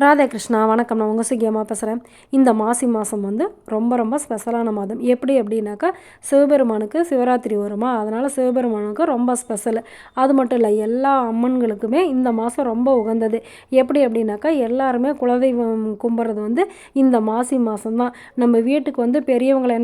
ராதே கிருஷ்ணா வணக்கம். நான் உங்கள் சுகியம்மா பேசுகிறேன். இந்த மாசி மாதம் வந்து ரொம்ப ரொம்ப ஸ்பெஷலான மாதம். எப்படி அப்படின்னாக்கா, சிவபெருமானுக்கு சிவராத்திரி வருமா, அதனால் சிவபெருமானுக்கு ரொம்ப ஸ்பெஷல். அது மட்டும் இல்லை, எல்லா அம்மன்களுக்குமே இந்த மாதம் ரொம்ப உகந்தது. எப்படி அப்படின்னாக்கா, எல்லாருமே குலதெய்வம் கும்பிட்றது வந்து இந்த மாசி மாதம்தான். நம்ம வீட்டுக்கு வந்து பெரியவங்களை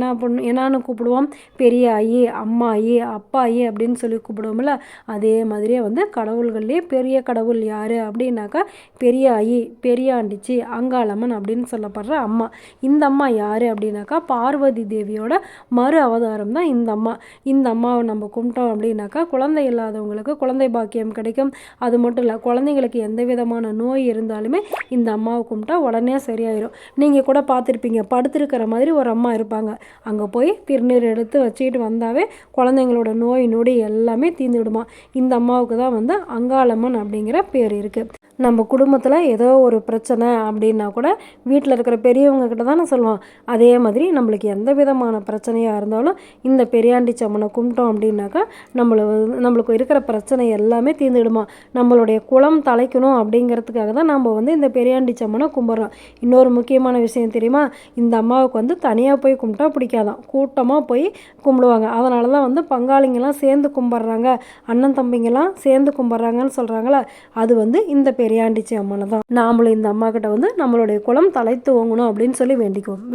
என்னான்னு கூப்பிடுவோம், பெரிய ஆயி, அம்மா ஆயி, அப்பா ஆயி அப்படின்னு சொல்லி கூப்பிடுவோம்ல. அதே மாதிரியே வந்து கடவுள்கள்லேயே பெரிய கடவுள் யார் அப்படின்னாக்கா, பெரிய ஆயி, பெரியாண்டிச்சி, அங்காளம்மன் அப்படின்னு சொல்லப்படுற அம்மா. இந்த அம்மா யார் அப்படின்னாக்கா, பார்வதி தேவியோட மறு அவதாரம் தான் இந்த அம்மா. இந்த அம்மாவை நம்ம கும்பிட்டோம் அப்படின்னாக்கா, குழந்தை இல்லாதவங்களுக்கு குழந்தை பாக்கியம் கிடைக்கும். அது மட்டும் இல்லை, குழந்தைங்களுக்கு எந்த விதமான நோய் இருந்தாலுமே இந்த அம்மாவை கும்பிட்டா உடனே சரியாயிடும். நீங்கள் கூட பார்த்துருப்பீங்க, படுத்திருக்கிற மாதிரி ஒரு அம்மா இருப்பாங்க. அங்கே போய் திருநீர் எடுத்து வச்சுக்கிட்டு வந்தாவே குழந்தைங்களோட நோய் நொடி எல்லாமே தீர்ந்துவிடுமா. இந்த அம்மாவுக்கு தான் வந்து அங்காளம்மன் அப்படிங்கிற பேர் இருக்குது. நம்ம குடும்பத்தில் ஏதோ ஒரு பிரச்சனை அப்படின்னா கூட வீட்டில் இருக்கிற பெரியவங்க கிட்ட தானே சொல்லுவோம். அதே மாதிரி நம்மளுக்கு எந்த விதமான பிரச்சனையாக இருந்தாலும் இந்த பெரியாண்டிச்சி அம்மனை கும்பிட்டோம் அப்படின்னாக்கா, நம்மளுக்கு இருக்கிற பிரச்சனை எல்லாமே தீர்ந்துடுமா. நம்மளுடைய குலம் தலைக்கணும் அப்படிங்கிறதுக்காக தான் நம்ம வந்து இந்த பெரியாண்டிச்சி அம்மனை கும்பிட்றோம். இன்னொரு முக்கியமான விஷயம் தெரியுமா, இந்த அம்மாவுக்கு வந்து தனியாக போய் கும்பிட்டா பிடிக்காதான், கூட்டமாக போய் கும்பிடுவாங்க. அதனால தான் வந்து பங்காளிங்கெல்லாம் சேர்ந்து கும்பிட்றாங்க, அண்ணன் தம்பிங்கெல்லாம் சேர்ந்து கும்பிட்றாங்கன்னு சொல்கிறாங்களே, அது வந்து இந்த பெரியாண்டிச்சி அம்மனை தான். நாமளும் இந்த அம்மா கிட்ட வந்து நம்மளுடைய குலம் தலைத்து ஓங்கணும் அப்படின்னு சொல்லி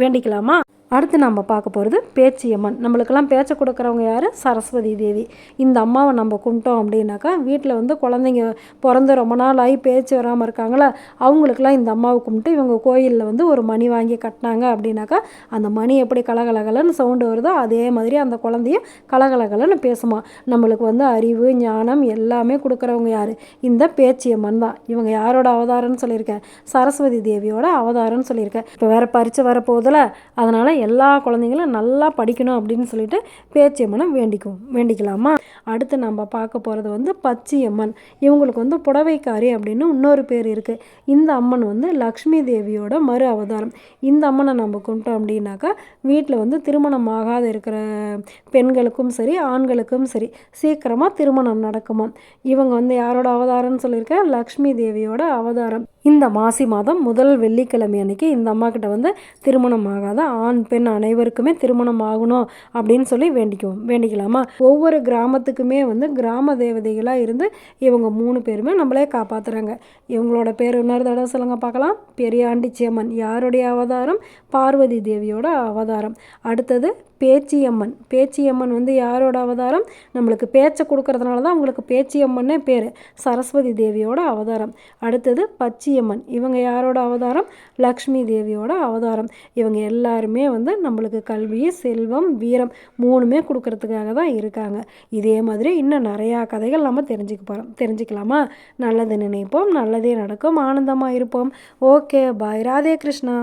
வேண்டிக்கலாமா. அடுத்து நம்ம பார்க்க போகிறது பேச்சியம்மன். நம்மளுக்கெல்லாம் பேச்சை கொடுக்குறவங்க யார்? சரஸ்வதி தேவி. இந்த அம்மாவை நம்ம கும்பிட்டோம் அப்படின்னாக்கா, வீட்டில் வந்து குழந்தைங்க பிறந்து ரொம்ப நாள் ஆகி பேச்சு வராமல் இருக்காங்களா, அவங்களுக்கெல்லாம் இந்த அம்மாவை கும்பிட்டு இவங்க கோயிலில் வந்து ஒரு மணி வாங்கி கட்டினாங்க அப்படின்னாக்கா, அந்த மணி எப்படி கலகலகலன்னு சவுண்டு வருதோ அதே மாதிரி அந்த குழந்தையும் கலகலகலன்னு பேசுமா. நம்மளுக்கு வந்து அறிவு ஞானம் எல்லாமே கொடுக்குறவங்க யார்? இந்த பேச்சியம்மன் தான். இவங்க யாரோட அவதாரம்னு சொல்லியிருக்கேன்? சரஸ்வதி தேவியோட அவதாரம்னு சொல்லியிருக்கேன். இப்போ வேறு பரீட்சை வரப்போதில், அதனால் எல்லா குழந்தைங்களும் நல்லா படிக்கணும் அப்படின்னு சொல்லிட்டு பேச்சியம்மனை வேண்டிக்கலாமா. அடுத்து நம்ம பார்க்க போகிறது வந்து பச்சியம்மன். இவங்களுக்கு வந்து புடவைக்காரி அப்படின்னு இன்னொரு பேர் இருக்குது. இந்த அம்மன் வந்து லக்ஷ்மி தேவியோட மறு அவதாரம். இந்த அம்மனை நம்ம கும்பிட்டோம் அப்படின்னாக்கா, வீட்டில் வந்து திருமணம் ஆகாத இருக்கிற பெண்களுக்கும் சரி ஆண்களுக்கும் சரி சீக்கிரமாக திருமணம் நடக்குமா. இவங்க வந்து யாரோட அவதாரம்னு சொல்லியிருக்கேன்? லக்ஷ்மி தேவியோட அவதாரம். இந்த மாசி மாதம் முதல் வெள்ளிக்கிழமை அன்னைக்கு இந்த அம்மா கிட்ட வந்து திருமணம் ஆகாத ஆண் பெண் அனைவருக்குமே திருமணம் ஆகணும் அப்படின்னு சொல்லி வேண்டிக்கலாமா. ஒவ்வொரு கிராமத்துக்குமே வந்து கிராம தேவதைகளாக இருந்து இவங்க 3 பேருமே நம்மளே காப்பாற்றுறாங்க. இவங்களோட பேர் இன்னொரு தடவை சொல்லுங்க பார்க்கலாம். பெரியாண்டிச்சி அம்மன் யாருடைய அவதாரம்? பார்வதி தேவியோட அவதாரம். அடுத்தது பேச்சியம்மன். பேச்சியம்மன் வந்து யாரோட அவதாரம்? நம்மளுக்கு பேச்சை கொடுக்கறதுனால தான் அவங்களுக்கு பேச்சியம்மன்னே பேர். சரஸ்வதி தேவியோட அவதாரம். அடுத்தது பச்சியம்மன். இவங்க யாரோட அவதாரம்? லக்ஷ்மி தேவியோட அவதாரம். இவங்க எல்லாருமே வந்து நம்மளுக்கு கல்வி, செல்வம், வீரம் 3மே கொடுக்கறதுக்காக தான் இருக்காங்க. இதே மாதிரி இன்னும் நிறையா கதைகள் நம்ம தெரிஞ்சுக்கலாமா. நல்லது நினைப்போம், நல்லதே நடக்கும், ஆனந்தமாக இருப்போம். ஓகே, பாய். ராதே கிருஷ்ணா.